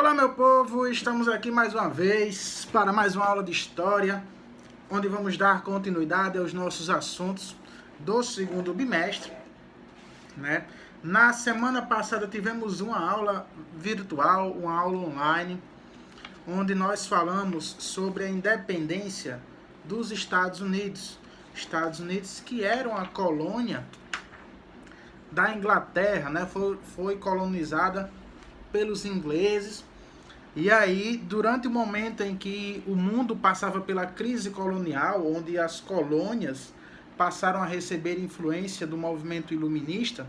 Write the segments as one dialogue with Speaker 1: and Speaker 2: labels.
Speaker 1: Olá, meu povo, estamos aqui mais uma vez para mais uma aula de história, onde vamos dar continuidade aos nossos assuntos do segundo bimestre, né? Na semana passada tivemos uma aula virtual, uma aula online, onde nós falamos sobre a independência dos Estados Unidos. Estados Unidos que eram a colônia da Inglaterra, né? Foi colonizada pelos ingleses. E aí, durante o momento em que o mundo passava pela crise colonial, onde as colônias passaram a receber influência do movimento iluminista,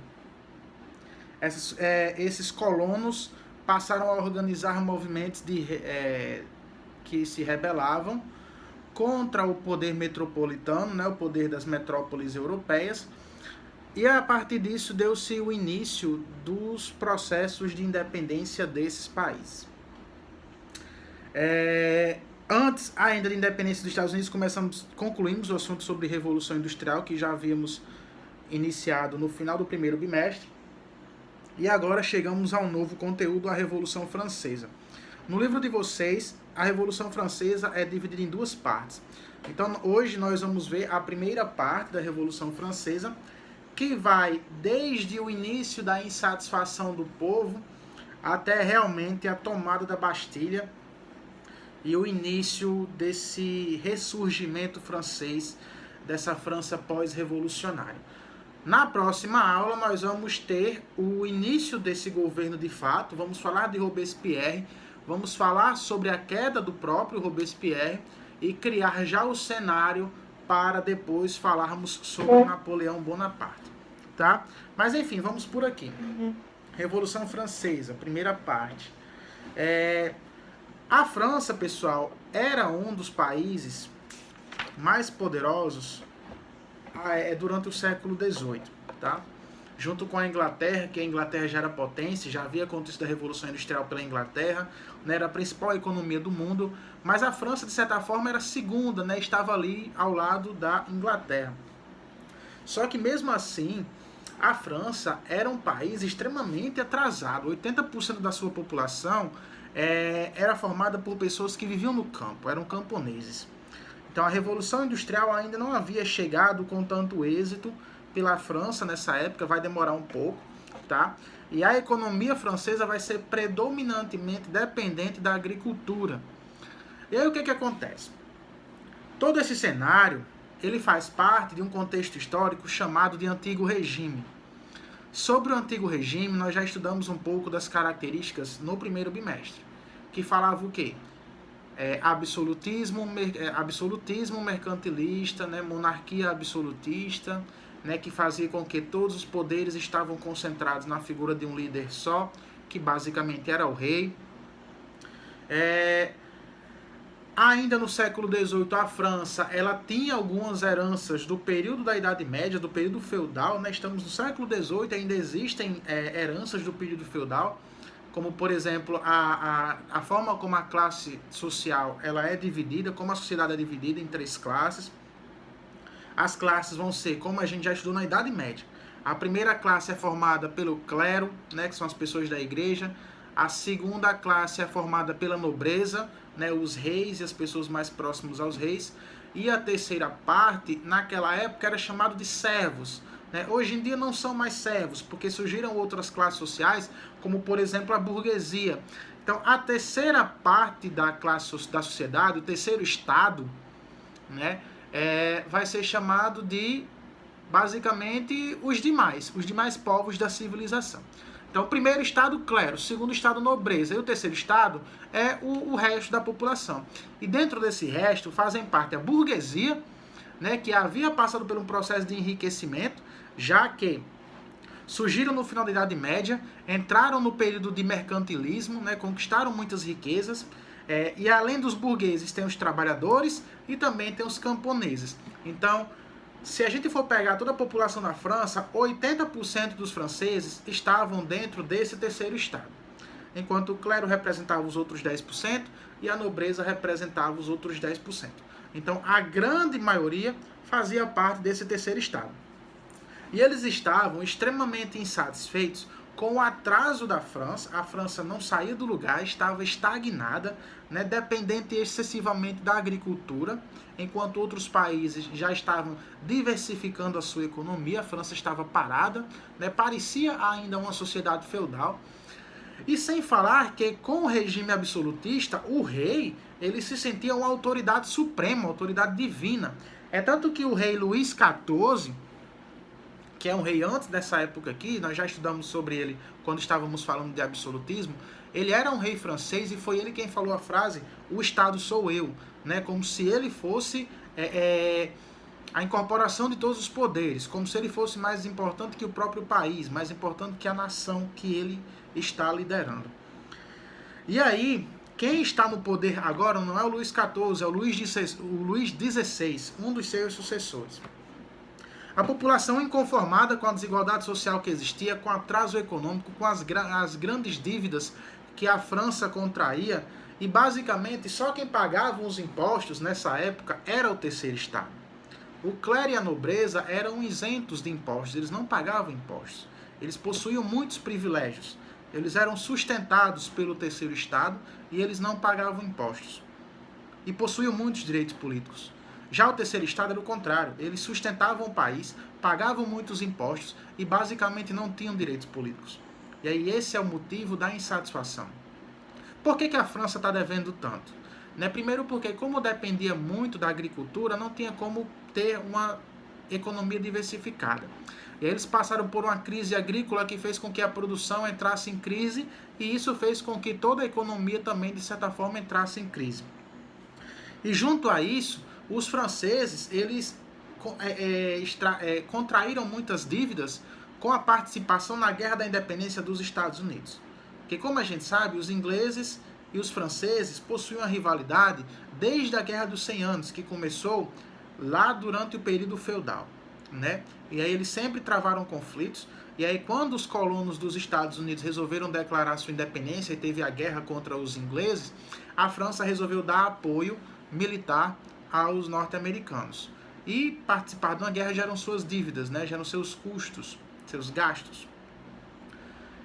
Speaker 1: esses colonos passaram a organizar movimentos que se rebelavam contra o poder metropolitano, né, o poder das metrópoles europeias. E a partir disso deu-se o início dos processos de independência desses países. Antes ainda da independência dos Estados Unidos, concluímos o assunto sobre Revolução Industrial, que já havíamos iniciado no final do primeiro bimestre. E agora chegamos a um novo conteúdo, a Revolução Francesa. No livro de vocês, a Revolução Francesa é dividida em duas partes. Então hoje nós vamos ver a primeira parte da Revolução Francesa, que vai desde o início da insatisfação do povo até realmente a tomada da Bastilha e o início desse ressurgimento francês, dessa França pós-revolucionária. Na próxima aula nós vamos ter o início desse governo de fato, vamos falar de Robespierre, vamos falar sobre a queda do próprio Robespierre e criar já o cenário para depois falarmos sobre Napoleão Bonaparte, tá? Mas enfim, vamos por aqui. Revolução Francesa, primeira parte. A França, pessoal, era um dos países mais poderosos durante o século XVIII, tá? Junto com a Inglaterra, que a Inglaterra já era potência, já havia acontecido a Revolução Industrial pela Inglaterra, né, era a principal economia do mundo, mas a França, de certa forma, era a segunda, né, estava ali ao lado da Inglaterra. Só que mesmo assim, a França era um país extremamente atrasado. 80% da sua população era formada por pessoas que viviam no campo, eram camponeses. Então a Revolução Industrial ainda não havia chegado com tanto êxito pela França nessa época, vai demorar um pouco, tá? E a economia francesa vai ser predominantemente dependente da agricultura. E aí o que acontece? Todo esse cenário, ele faz parte de um contexto histórico chamado de Antigo Regime. Sobre o Antigo Regime, nós já estudamos um pouco das características no primeiro bimestre, que falava o quê? Absolutismo mercantilista, né, monarquia absolutista, né, que fazia com que todos os poderes estavam concentrados na figura de um líder só, que basicamente era o rei. Ainda no século XVIII, a França ela tinha algumas heranças do período da Idade Média, do período feudal, né? Estamos no século XVIII, ainda existem heranças do período feudal, como, por exemplo, a forma como a classe social ela é dividida, como a sociedade é dividida em três classes. As classes vão ser, como a gente já estudou na Idade Média, a primeira classe é formada pelo clero, né, que são as pessoas da igreja. A segunda classe é formada pela nobreza, né, os reis e as pessoas mais próximas aos reis. E a terceira parte, naquela época, era chamado de servos. Né? Hoje em dia não são mais servos, porque surgiram outras classes sociais, como, por exemplo, a burguesia. Então, a terceira parte da classe da sociedade, o terceiro estado, né, vai ser chamado de, basicamente, os demais povos da civilização. Então, o primeiro estado, clero, o segundo estado, nobreza, e o terceiro estado é o resto da população. E dentro desse resto fazem parte a burguesia, né, que havia passado por um processo de enriquecimento, já que surgiram no final da Idade Média, entraram no período de mercantilismo, né, conquistaram muitas riquezas, e além dos burgueses tem os trabalhadores e também tem os camponeses. Então, se a gente for pegar toda a população da França, 80% dos franceses estavam dentro desse terceiro estado, enquanto o clero representava os outros 10% e a nobreza representava os outros 10%. Então, a grande maioria fazia parte desse terceiro estado. E eles estavam extremamente insatisfeitos Com o atraso da França, a França não saía do lugar, estava estagnada, né, dependente excessivamente da agricultura, enquanto outros países já estavam diversificando a sua economia, a França estava parada, né, parecia ainda uma sociedade feudal. E sem falar que com o regime absolutista, o rei ele se sentia uma autoridade suprema, uma autoridade divina. É tanto que o rei Luís XIV, que é um rei antes dessa época aqui, nós já estudamos sobre ele quando estávamos falando de absolutismo, ele era um rei francês e foi ele quem falou a frase, o Estado sou eu, né? Como se ele fosse a incorporação de todos os poderes, como se ele fosse mais importante que o próprio país, mais importante que a nação que ele está liderando. E aí, quem está no poder agora não é o Luís XIV, é o Luís XVI, um dos seus sucessores. A população inconformada com a desigualdade social que existia, com o atraso econômico, com as grandes dívidas que a França contraía, e basicamente só quem pagava os impostos nessa época era o terceiro Estado. O clero e a nobreza eram isentos de impostos, eles não pagavam impostos. Eles possuíam muitos privilégios. Eles eram sustentados pelo terceiro Estado e eles não pagavam impostos. E possuíam muitos direitos políticos. Já o terceiro Estado era o contrário. Eles sustentavam o país, pagavam muitos impostos e basicamente não tinham direitos políticos. E aí esse é o motivo da insatisfação. Por que a França está devendo tanto? Primeiro porque, como dependia muito da agricultura, não tinha como ter uma economia diversificada. E aí eles passaram por uma crise agrícola que fez com que a produção entrasse em crise e isso fez com que toda a economia também, de certa forma, entrasse em crise. E junto a isso, os franceses, eles contraíram muitas dívidas com a participação na Guerra da Independência dos Estados Unidos. Porque, como a gente sabe, os ingleses e os franceses possuíam uma rivalidade desde a Guerra dos 100 Anos, que começou lá durante o período feudal, né? E aí eles sempre travaram conflitos, e aí quando os colonos dos Estados Unidos resolveram declarar sua independência e teve a guerra contra os ingleses, a França resolveu dar apoio militar aos norte-americanos. E participar de uma guerra geram suas dívidas, né? Geram seus custos, seus gastos.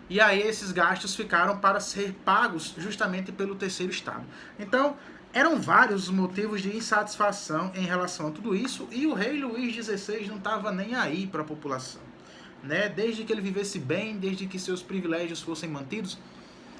Speaker 1: E aí esses gastos ficaram para ser pagos justamente pelo terceiro Estado. Então, eram vários os motivos de insatisfação em relação a tudo isso, e o rei Luís XVI não estava nem aí para a população. Né? Desde que ele vivesse bem, desde que seus privilégios fossem mantidos,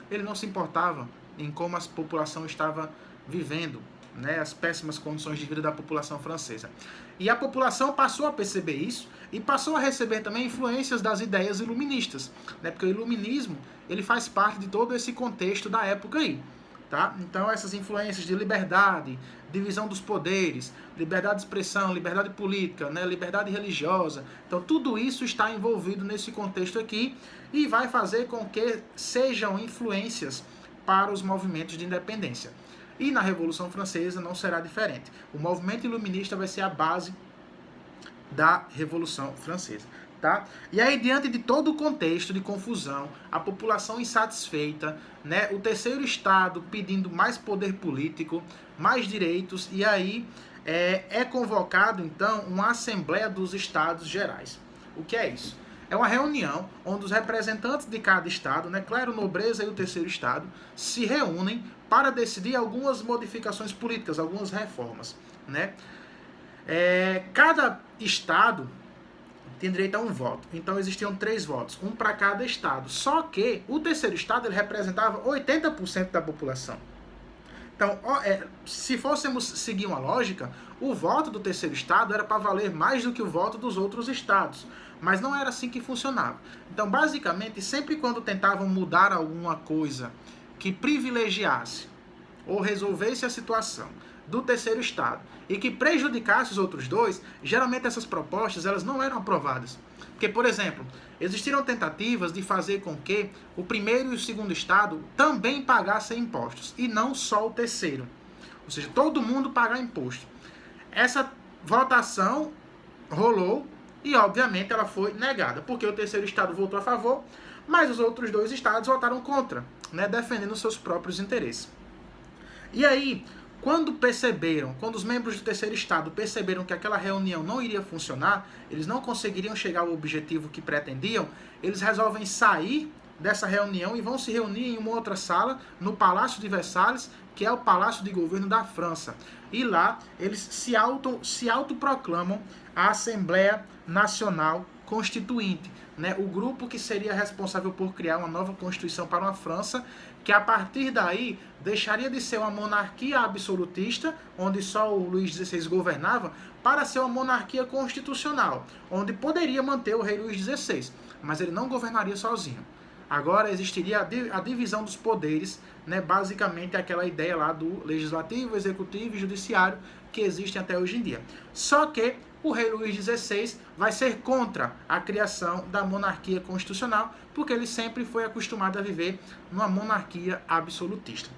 Speaker 1: ele não se importava em como a população estava vivendo, né? As péssimas condições de vida da população francesa. E a população passou a perceber isso e passou a receber também influências das ideias iluministas, né? Porque o iluminismo ele faz parte de todo esse contexto da época aí. Tá? Então essas influências de liberdade, divisão dos poderes, liberdade de expressão, liberdade política, né, liberdade religiosa, então tudo isso está envolvido nesse contexto aqui e vai fazer com que sejam influências para os movimentos de independência. E na Revolução Francesa não será diferente. O movimento iluminista vai ser a base da Revolução Francesa. Tá? E aí, diante de todo o contexto de confusão, a população insatisfeita, né, o terceiro Estado pedindo mais poder político, mais direitos, e aí é convocado, então, uma Assembleia dos Estados Gerais. O que é isso? É uma reunião onde os representantes de cada Estado, né, clero, nobreza e o terceiro Estado, se reúnem para decidir algumas modificações políticas, algumas reformas. Né? Cada Estado tem direito a um voto. Então existiam 3 votos, um para cada estado. Só que o terceiro estado ele representava 80% da população. Então, se fôssemos seguir uma lógica, o voto do terceiro estado era para valer mais do que o voto dos outros estados. Mas não era assim que funcionava. Então, basicamente, sempre quando tentavam mudar alguma coisa que privilegiasse ou resolvesse a situação do terceiro estado e que prejudicasse os outros dois, geralmente essas propostas elas não eram aprovadas. Porque, por exemplo, existiram tentativas de fazer com que o primeiro e o segundo estado também pagassem impostos, e não só o terceiro. Ou seja, todo mundo pagar imposto. Essa votação rolou e, obviamente, ela foi negada, porque o terceiro estado votou a favor, mas os outros 2 estados votaram contra, né, defendendo seus próprios interesses. E aí, quando os membros do terceiro estado perceberam que aquela reunião não iria funcionar, eles não conseguiriam chegar ao objetivo que pretendiam, eles resolvem sair dessa reunião e vão se reunir em uma outra sala, no Palácio de Versalhes, que é o Palácio de Governo da França. E lá eles se autoproclamam a Assembleia Nacional Constituinte, né? O grupo que seria responsável por criar uma nova Constituição para uma França, que a partir daí deixaria de ser uma monarquia absolutista, onde só o Luís XVI governava, para ser uma monarquia constitucional, onde poderia manter o rei Luís XVI, mas ele não governaria sozinho. Agora existiria a divisão dos poderes, né? Basicamente aquela ideia lá do legislativo, executivo e judiciário que existem até hoje em dia. Só que o rei Luís XVI vai ser contra a criação da monarquia constitucional, porque ele sempre foi acostumado a viver numa monarquia absolutista.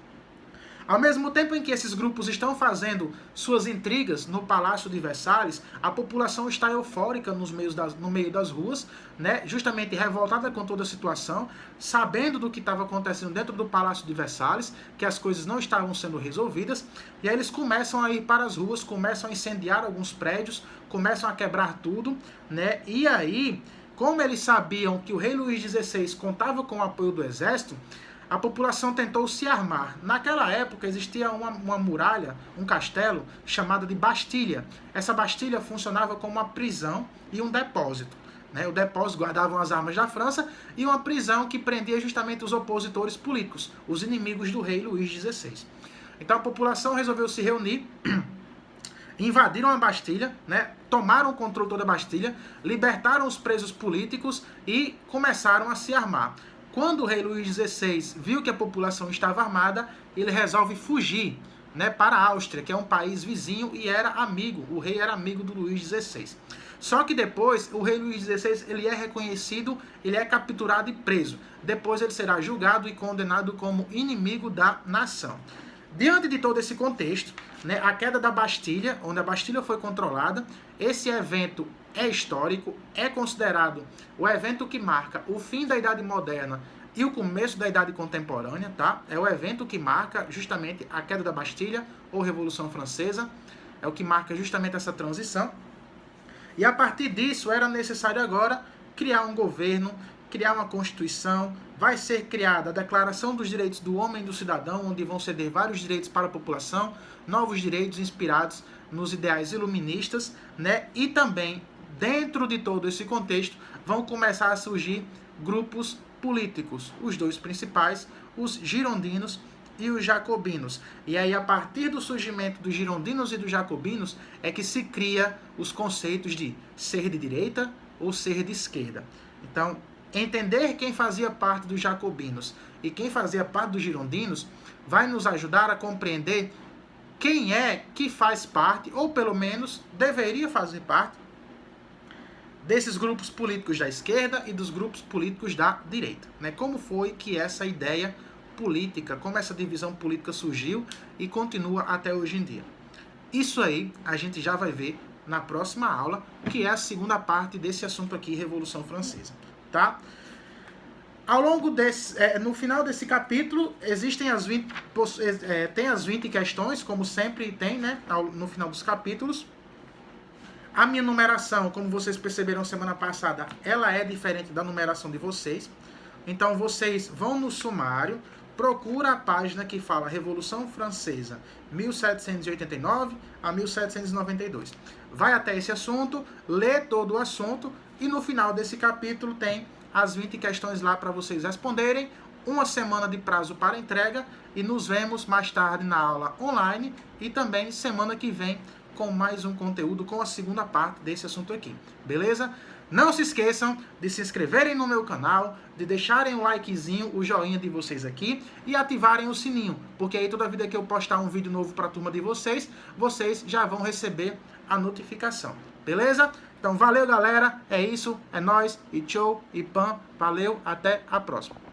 Speaker 1: Ao mesmo tempo em que esses grupos estão fazendo suas intrigas no Palácio de Versalhes, a população está eufórica no meio das ruas, né, justamente revoltada com toda a situação, sabendo do que estava acontecendo dentro do Palácio de Versalhes, que as coisas não estavam sendo resolvidas, e aí eles começam a ir para as ruas, começam a incendiar alguns prédios, começam a quebrar tudo, né, e aí, como eles sabiam que o rei Luís XVI contava com o apoio do exército, a população tentou se armar. Naquela época existia uma muralha, um castelo, chamado de Bastilha. Essa Bastilha funcionava como uma prisão e um depósito. Né? O depósito guardava as armas da França e uma prisão que prendia justamente os opositores políticos, os inimigos do rei Luís XVI. Então a população resolveu se reunir, invadiram a Bastilha, né? Tomaram o controle toda a Bastilha, libertaram os presos políticos e começaram a se armar. Quando o rei Luís XVI viu que a população estava armada, ele resolve fugir, né, para a Áustria, que é um país vizinho, e era amigo, o rei era amigo do Luís XVI. Só que depois, o rei Luís XVI ele é reconhecido, ele é capturado e preso. Depois ele será julgado e condenado como inimigo da nação. Diante de todo esse contexto, né, a queda da Bastilha, onde a Bastilha foi controlada, esse evento é histórico, é considerado o evento que marca o fim da Idade Moderna e o começo da Idade Contemporânea, tá? É o evento que marca justamente a queda da Bastilha ou Revolução Francesa, é o que marca justamente essa transição. E a partir disso era necessário agora criar um governo, criar uma Constituição, vai ser criada a Declaração dos Direitos do Homem e do Cidadão, onde vão ceder vários direitos para a população, novos direitos inspirados nos ideais iluministas, né? E também, dentro de todo esse contexto, vão começar a surgir grupos políticos, os dois principais, os girondinos e os jacobinos. E aí, a partir do surgimento dos girondinos e dos jacobinos, é que se cria os conceitos de ser de direita ou ser de esquerda. Então, entender quem fazia parte dos jacobinos e quem fazia parte dos girondinos vai nos ajudar a compreender quem é que faz parte, ou pelo menos deveria fazer parte, desses grupos políticos da esquerda e dos grupos políticos da direita. Né? Como foi que essa ideia política, como essa divisão política surgiu e continua até hoje em dia. Isso aí a gente já vai ver na próxima aula, que é a segunda parte desse assunto aqui, Revolução Francesa. Tá? Ao longo no final desse capítulo, existem tem as 20 questões, como sempre tem, né, no final dos capítulos. A minha numeração, como vocês perceberam semana passada, ela é diferente da numeração de vocês. Então, vocês vão no sumário, procura a página que fala Revolução Francesa, 1789 a 1792. Vai até esse assunto, lê todo o assunto, e no final desse capítulo tem as 20 questões lá para vocês responderem, uma semana de prazo para entrega, e nos vemos mais tarde na aula online e também semana que vem com mais um conteúdo com a segunda parte desse assunto aqui, beleza? Não se esqueçam de se inscreverem no meu canal, de deixarem o likezinho, o joinha de vocês aqui e ativarem o sininho, porque aí toda vida que eu postar um vídeo novo para a turma de vocês, vocês já vão receber a notificação, beleza? Então valeu galera, é isso, é nóis, e tchau, e pam, valeu, até a próxima.